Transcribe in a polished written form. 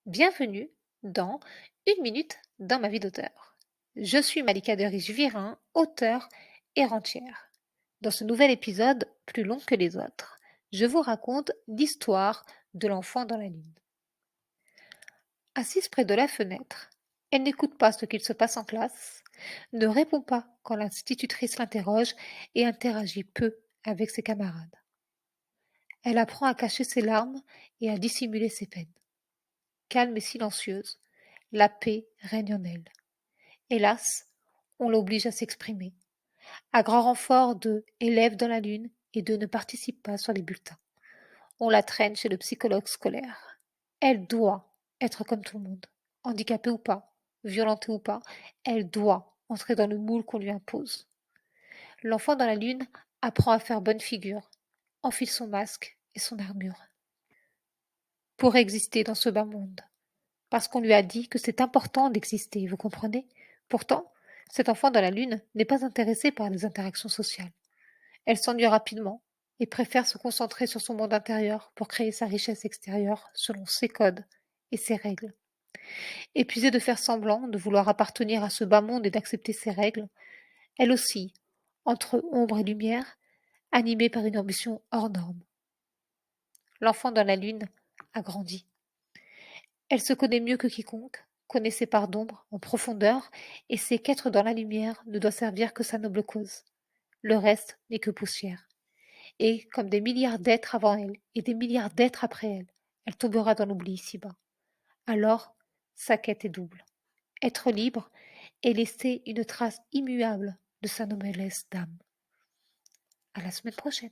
Bienvenue dans Une minute dans ma vie d'auteur. Je suis Malika de Riche-Virin, auteure et rentière. Dans ce nouvel épisode, plus long que les autres, je vous raconte l'histoire de l'enfant dans la lune. Assise près de la fenêtre, elle n'écoute pas ce qu'il se passe en classe, ne répond pas quand l'institutrice l'interroge et interagit peu avec ses camarades. Elle apprend à cacher ses larmes et à dissimuler ses peines. Calme et silencieuse, la paix règne en elle. Hélas, on l'oblige à s'exprimer, à grand renfort de élève dans la lune et de ne participe pas sur les bulletins. On la traîne chez le psychologue scolaire. Elle doit être comme tout le monde, handicapée ou pas, violentée ou pas, elle doit entrer dans le moule qu'on lui impose. L'enfant dans la lune apprend à faire bonne figure, enfile son masque et son armure pour exister dans ce bas monde. Parce qu'on lui a dit que c'est important d'exister, vous comprenez? Pourtant, cet enfant dans la Lune n'est pas intéressé par les interactions sociales. Elle s'ennuie rapidement et préfère se concentrer sur son monde intérieur pour créer sa richesse extérieure selon ses codes et ses règles. Épuisée de faire semblant de vouloir appartenir à ce bas monde et d'accepter ses règles, elle oscille entre ombre et lumière, animée par une ambition hors norme. L'enfant dans la Lune a grandi. Elle se connaît mieux que quiconque, connaît ses parts d'ombre en profondeur, et sait qu'être dans la lumière ne doit servir que sa noble cause. Le reste n'est que poussière. Et, comme des milliards d'êtres avant elle, et des milliards d'êtres après elle, elle tombera dans l'oubli ici-bas. Alors, sa quête est double. Être libre et laisser une trace immuable de sa noblesse d'âme. À la semaine prochaine.